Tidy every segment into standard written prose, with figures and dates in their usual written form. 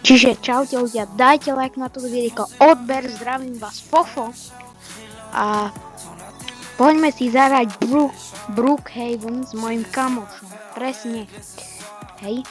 Čiže čaute ľudia, dajte like na toto videjko, odber, zdravím vás Fofo. A poďme si zahrať Brookhaven s mojim kamošom. Presne. Hej.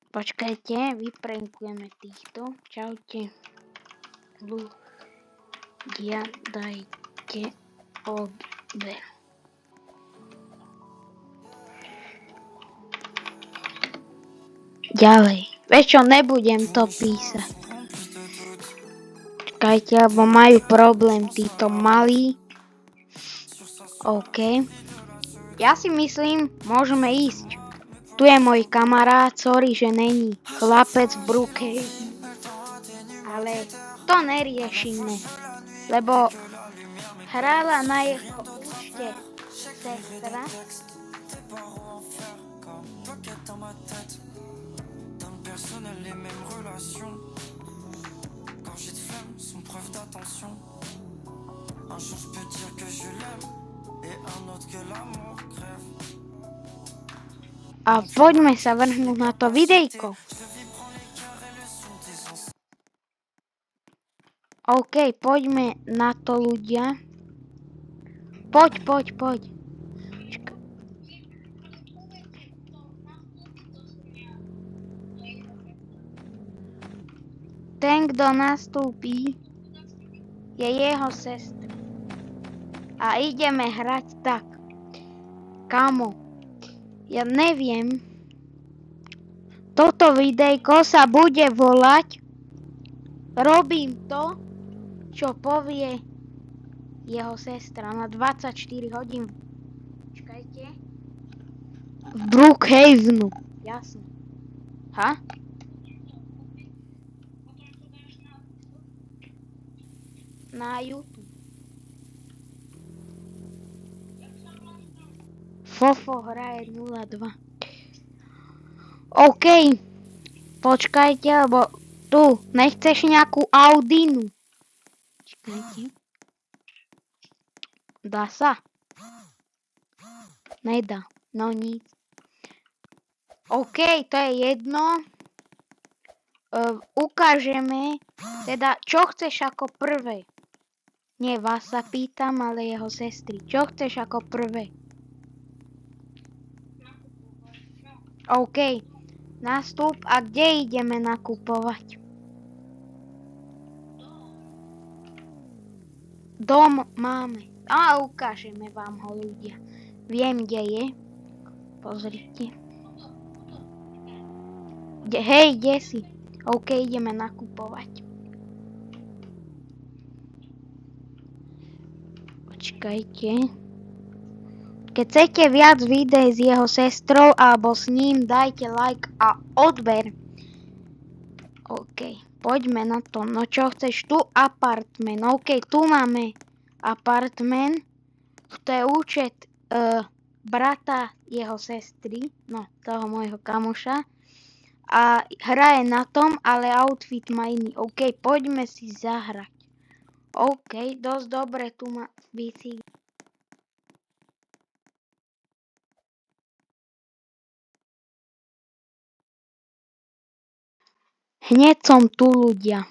Počkajte, vyprankujeme týchto. Čaute. Ľudia, dajte odber. Ďalej. Vieš čo, nebudem to písať. Čakajte, lebo majú problém títo malí. OK. Ja si myslím, môžeme ísť. Tu je môj kamarát, sorry, že není chlapec v Brookhaven. Ale to neriešime, lebo hrála na jeho účte sestra. Les mêmes relations. Quand j'ai de flemme, sont preuve d'attention. Un jour je peux dire que je l'aime, et un autre que l'amour crève. A poďme sa vrhnúť na to videjko. OK, poďme na to ľudia. Poď. Ten, kto nastúpí, je jeho sestra. A ideme hrať tak. Kamo, ja neviem. Toto videjko sa bude volať Robím to, čo povie jeho sestra na 24 hodín. Čakajte. V Brookhavenu. Jasne. Ha? Na YouTube. Fofo hraje 02. OK. Počkajte, lebo tu nechceš nejakú Audinu. Čakajte. Dá sa? Nedá. No nic. OK, to je jedno. Ukážeme, teda čo chceš ako prvé. Nie vás sa pýtam, ale jeho sestry. Čo chceš ako prvé? OK. Nastup a kde ideme nakupovať? Dom máme. A ukážeme vám ho ľudia. Viem, kde je. Pozrite. Hej, kde si? OK, ideme nakupovať. Počkajte. Keď chcete viac videí s jeho sestrou alebo s ním, dajte like a odber. OK, poďme na to. No čo chceš tu? Apartment. OK, tu máme apartment. To je účet brata jeho sestry, no toho môjho kamoša. A hraje na tom, ale outfit má iný. OK, poďme si zahrať. OK, dosť dobre, tu má bicykel. Hneď som tu ľudia.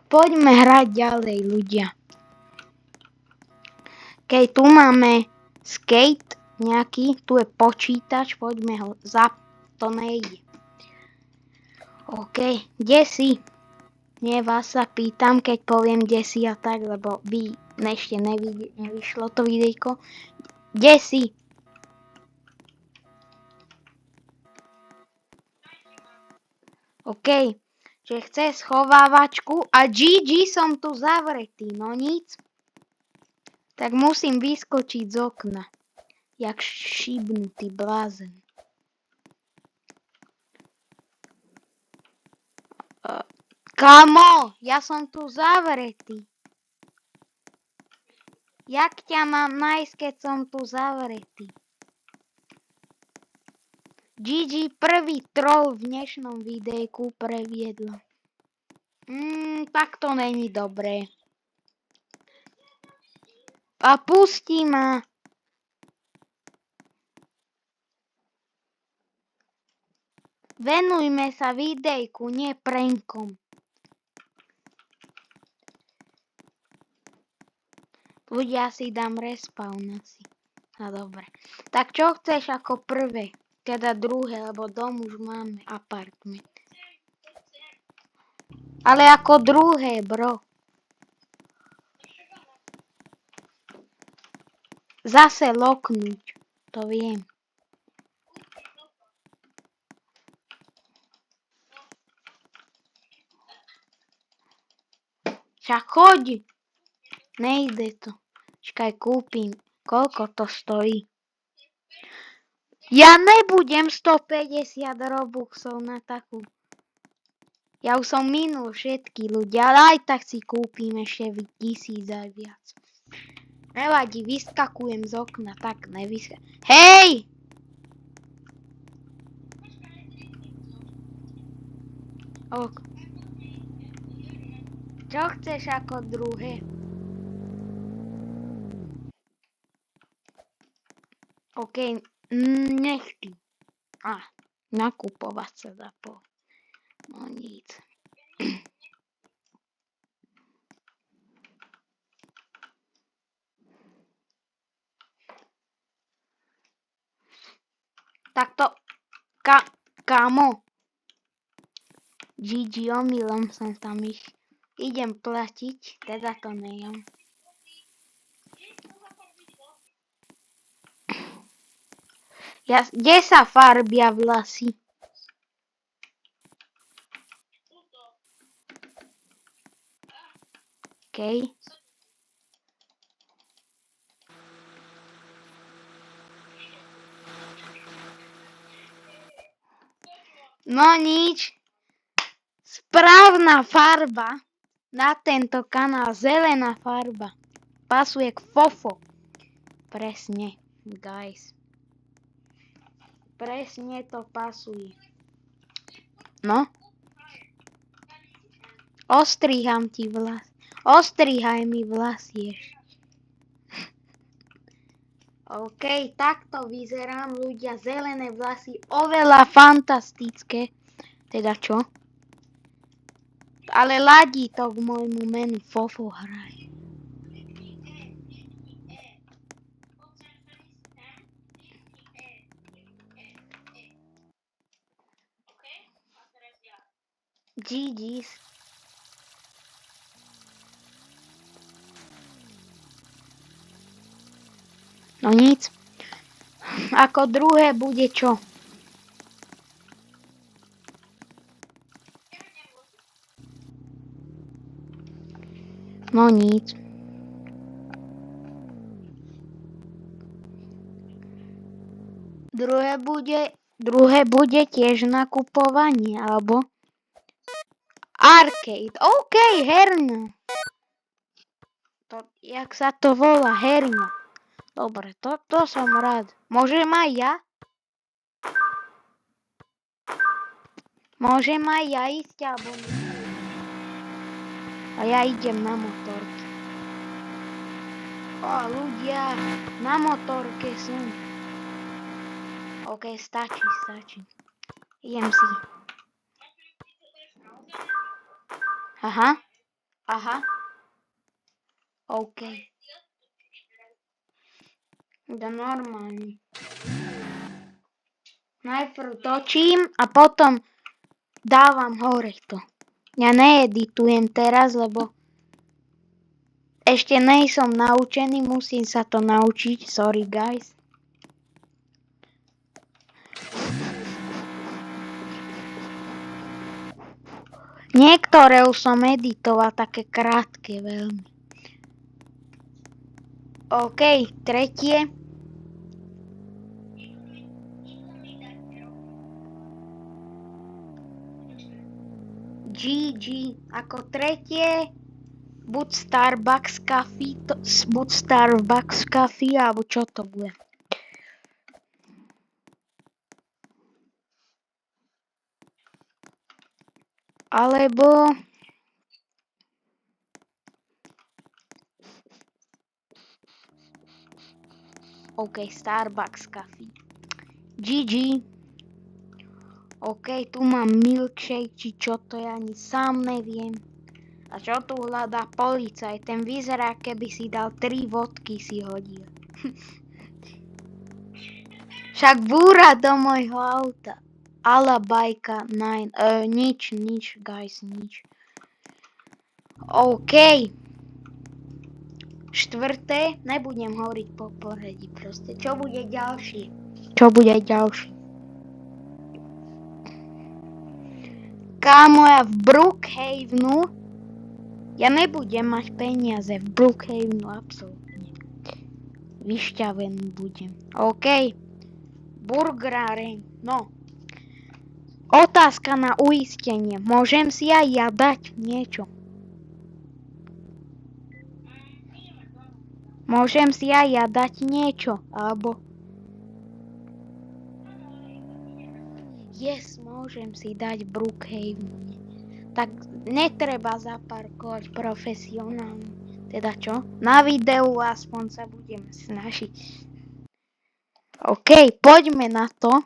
Poďme hrať ďalej, ľudia. Keď tu máme skate nejaký, tu je počítač, poďme ho to nejde. OK, kde si? Nie, vás sa pýtam, keď poviem kde si a tak, lebo vy ešte nevyšlo to videjko. Kde si? OK, že chce schovávačku a GG som tu zavretý, no nic. Tak musím vyskočiť z okna. Jak šibnutý blázen. Kamo, ja som tu zavretý. Jak ťa mám nájsť, keď som tu zavretý? GG prvý troll v dnešnom videjku previedla. Tak to není dobré. A pustí ma. Venujme sa videjku, nie prankom. Ľudia, si dám respawn asi. No dobre. Tak čo chceš ako prvé? Teda druhé, lebo dom už máme, apartment. Ale ako druhé, bro. Zase loknúť, to viem. Však choď. Nejde to. Čakaj, kúpim. Koľko to stojí? Ja nebudem 150 robuxov na takú. Ja už som minul všetky ľudia, ale aj tak si kúpim ešte 1000 aj viac. Nevadí, vyskakujem z okna, tak nevyskakujem. Hej! Ok. Čo chceš ako druhé? OK, nech ty. Nakupovať sa dá po. No nic. Takto, kamo. GG, omylom som tam idem platiť, teda to nejem. Kde sa farbia vlasy? OK. No nič. Správna farba na tento kanál, zelená farba. Pasuje k fofo. Presne, guys. Presne to pasuje. No. Ostriham ti vlas. Ostrihaj mi vlasy ešte. OK, takto vyzerám, ľudia. Zelené vlasy, oveľa fantastické. Teda čo? Ale ladí to k môjmu menu Fofo hraj. GG's. No nic. Ako druhé bude čo? No nic. Druhé bude tiež nakupovanie, alebo arcade. OK, herňa. Jak sa to volá? Herňa. Dobre, to som rád. Môžem aj ja? Môžem aj ja ísť, alebo nie? A ja idem na motorke. Ľudia, na motorke som. OK, stačí. Idem si. Aha. OK. To normálne. Najprv točím a potom dávam hore to. Ja needitujem teraz, lebo ešte nejsom naučený, musím sa to naučiť. Sorry, guys. Niektoré už som editoval, také krátke veľmi. OK, tretie. GG. Ako tretie buď Starbucks Coffee, alebo čo to bude. Alebo OK, Starbucks Coffee. GG. OK, tu mám milkshake, či čo to ja ani sám neviem. A čo tu hľadá policaj? Ten vyzerá, keby si dal 3 vodky si hodil. Však búra do môjho auta. Alabajka 9. Nič, guys, nič. OK. Štvrté, nebudem hovoriť po poradí proste. Čo bude ďalšie? Kámo, ja v Brookhavenu, ja nebudem mať peniaze v Brookhavenu, absolútne. Vyšťavený budem. OK. Burgeráreň, no. Otázka na uistenie. Môžem si aj ja dať niečo? Môžem si aj ja dať niečo? Alebo... Yes, môžem si dať v Brookhavenu. Tak netreba zaparkovať profesionálne. Teda čo? Na videu aspoň sa budeme snažiť. OK, poďme na to.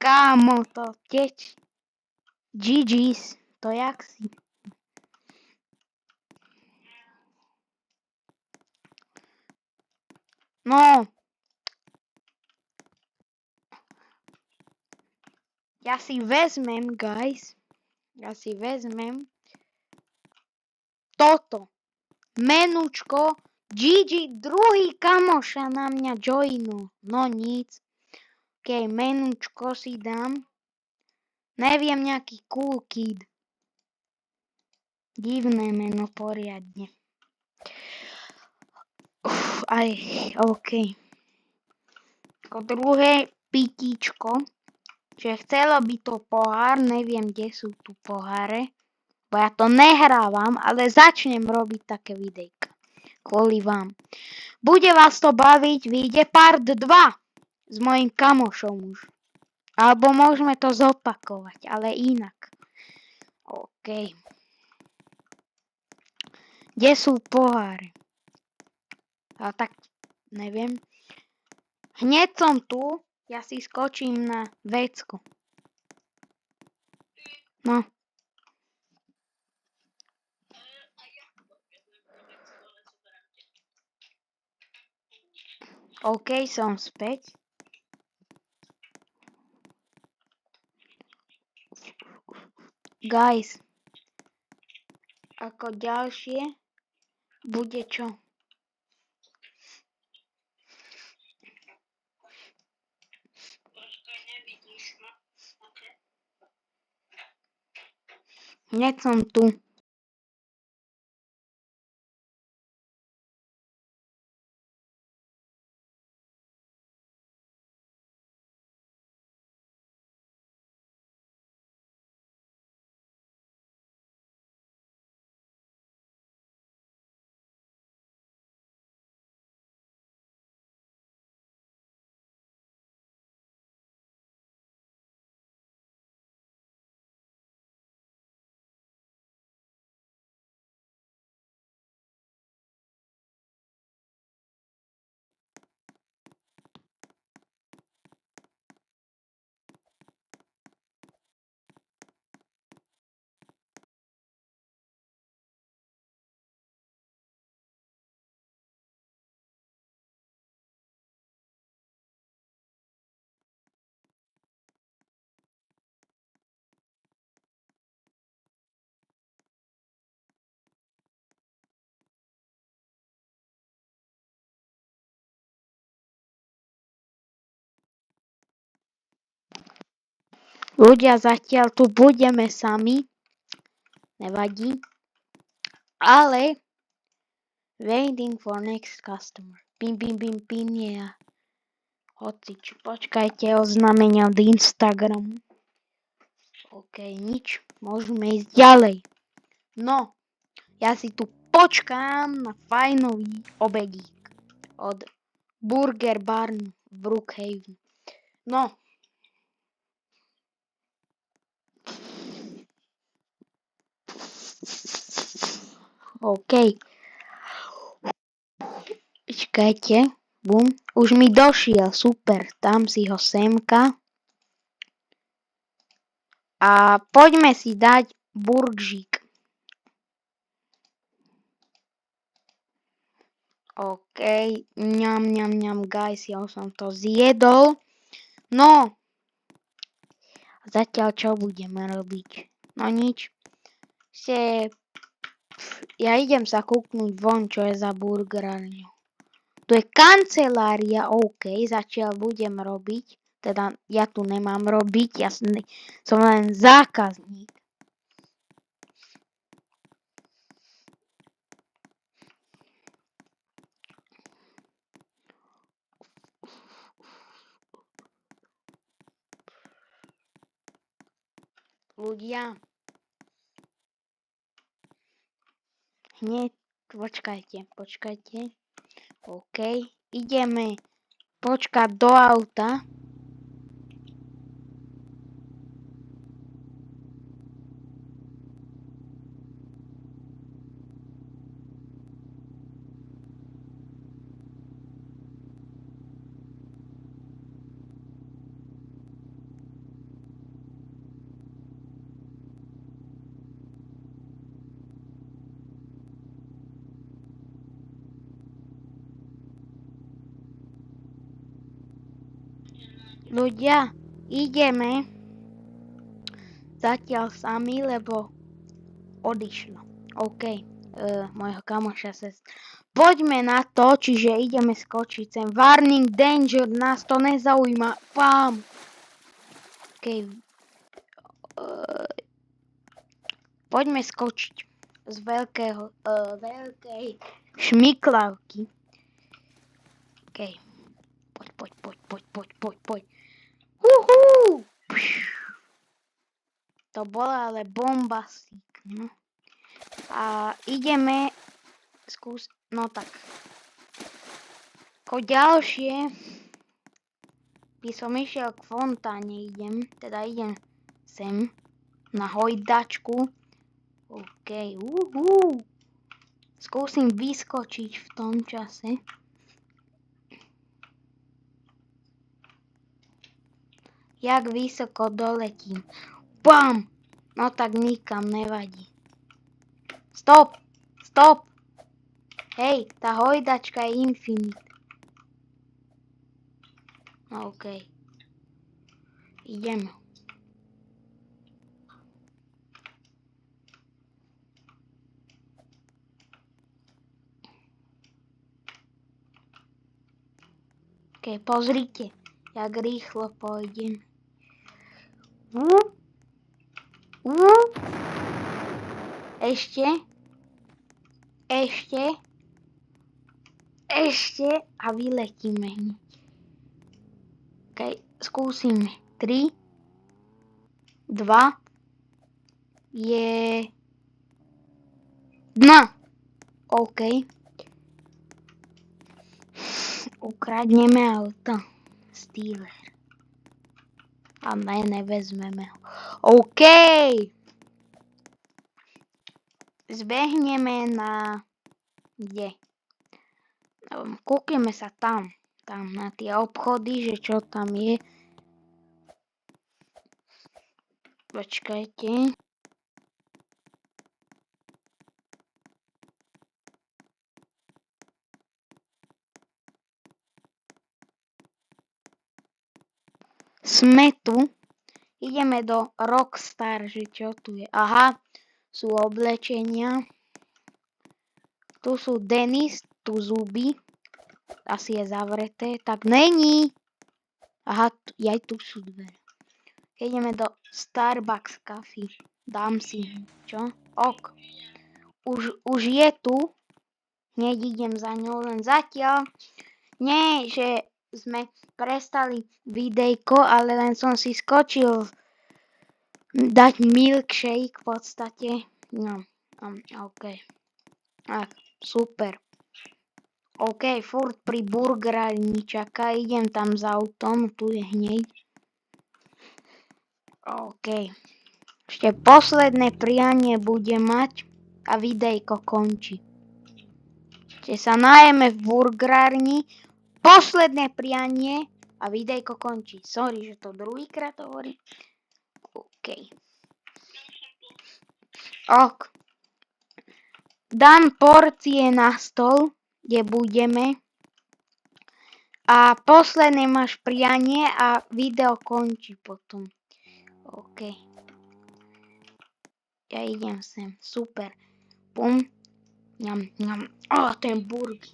Kámo, to teč. GG's, to jak si? No. Ja si vezmem, guys. Toto. Menučko. GG, druhý kamoša na mňa joinu. No nic. OK, menučko si dám. Neviem, nejaký cool kid. Divné meno, poriadne. Aj, OK. Ako druhé pitíčko. Čiže chcelo by to pohár, neviem, kde sú tu poháre. Bo ja to nehrávam, ale začnem robiť také videjka. Kvôli vám. Bude vás to baviť, vyjde part 2 s mojim kamošom už. Alebo môžeme to zopakovať, ale inak. OK. Kde sú poháre? A tak, neviem. Hneď som tu, ja si skočím na vecko. No. OK, som späť. Guys, ako ďalšie bude čo? Hneď som tu. Ľudia, zatiaľ tu budeme sami. Nevadí. Ale waiting for next customer. Pin, yeah. Hocič, počkajte, oznámenie od Instagramu. OK, nič, môžeme ísť ďalej. No, ja si tu počkám na fajnový obedík od Burger Barn v Brookhaven. No. OK. Počkajte. Bum. Už mi došiel, super. Dám si ho semka. A poďme si dať burgžík. OK. Ňam, guys, ja som to zjedol. No. Zatiaľ čo budeme robiť? No nič. Ja idem sa kúknúť von, čo je za burgerárňu. Tu je kancelária, OK, zatiaľ budem robiť. Teda ja tu nemám robiť, ja som len zákazník. Ľudia. Hneď, počkajte. OK, ideme počkať do auta. Ľudia, ideme zatiaľ sami, lebo odišlo. OK, môjho kamoša Poďme na to, čiže ideme skočiť sem. Warning, danger, nás to nezaujíma. Pám. OK. Poďme skočiť z veľkej šmiklavky. OK. Poď. Uhú! To bola ale bombastík, no. A ideme no tak. Ako ďalšie by som išiel k fontáne, idem sem na hojdačku. OK, skúsim vyskočiť v tom čase. Jak vysoko doletím. Bam! No tak nikam nevadí. Stop! Hej, tá hojdačka je infinite. OK. Idem. OK, pozrite, jak rýchlo pôjdem. Ešte a vyletíme hneď. OK, skúsime. 3, 2, je... Dna! OK. Ukradneme auto. Stealer. A nevezmeme ho. OK! Zbehneme na... Kde? Kúkneme sa tam na tie obchody, že čo tam je. Počkajte. Sme tu. Ideme do Rockstar, že čo tu je. Aha, sú oblečenia. Tu sú Denis, tu zuby. Asi je zavreté. Tak není. Aha, aj tu sú dvere. Ideme do Starbucks Coffee. Dám si. Čo? Ok. Už je tu. Hneď idem za ňou, len zatiaľ. Nie, že sme prestali videjko, ale len som si skočil dať milkshake v podstate. No, OK. Super. OK, furt pri burgerárni čaká, idem tam s autom, tu je hneď. OK. Ešte posledné prianie bude mať a videjko končí. Ešte sa najeme v burgerárni, posledné prianie a videjko končí. Sorry, že to druhýkrát hovorím. OK. Ok. Dám porcie na stôl, kde budeme. A posledné máš prianie a video končí potom. OK. Ja idem sem. Super. Pum. Ňam, ňam. Ten burger.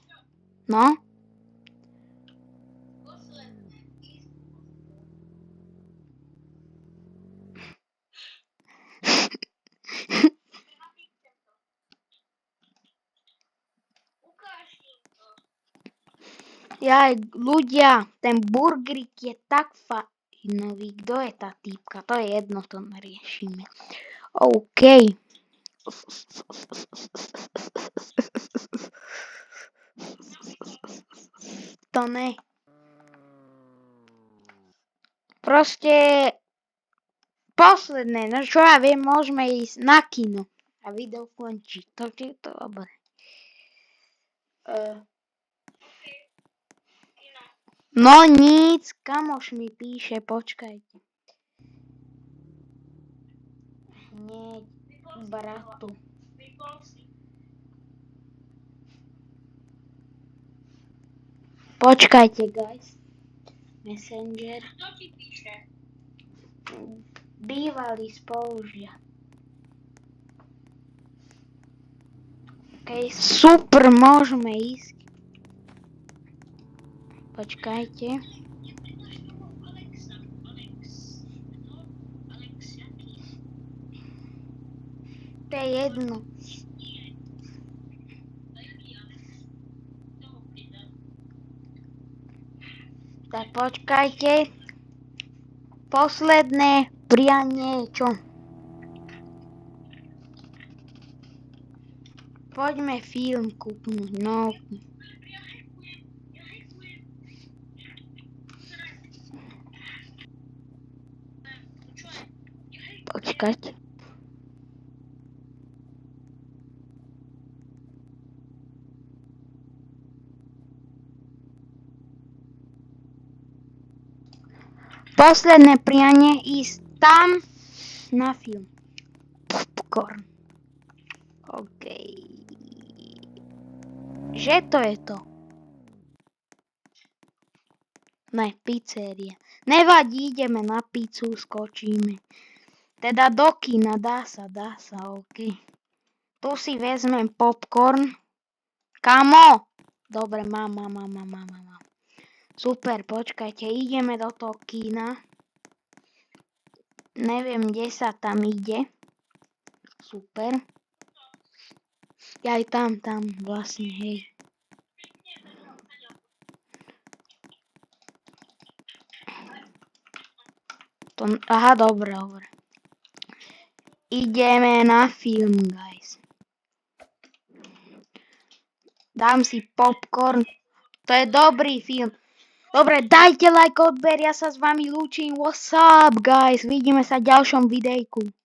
No? Ľudia, ten burgerik je tak fajnový. Kto je tá týpka? To je jedno, to neriešime. OK. To ne. Proste posledné, no čo ja viem, môžeme ísť na kino. A video končí. To je to dobre. No nic, kamoš mi píše, počkajte. Hneď, bratu. Počkajte, guys. Messenger. Kto ti píše? Bývalý spolužiak. OK, super, môžeme ísť. Počkajte. To je jedno. Tak počkajte. Posledné prianie je čo? Poďme film kúpnuť, no. Počkať. Posledné prianie ísť tam na film. Popcorn. OK. Že to je to? Ne, pizzeria. Nevadí, ideme na pizzu, skočíme. Teda do kina, dá sa, OK. Tu si vezmem popcorn. Kamo! Dobre, mám. Super, počkajte, ideme do toho kína. Neviem, kde sa tam ide. Super. Ja aj tam vlastne, hej. Aha, dobre. Ideme na film, guys. Dám si popcorn. To je dobrý film. Dobre, dajte like, odber, ja sa s vami lúčim. What's up, guys? Vidíme sa v ďalšom videjku.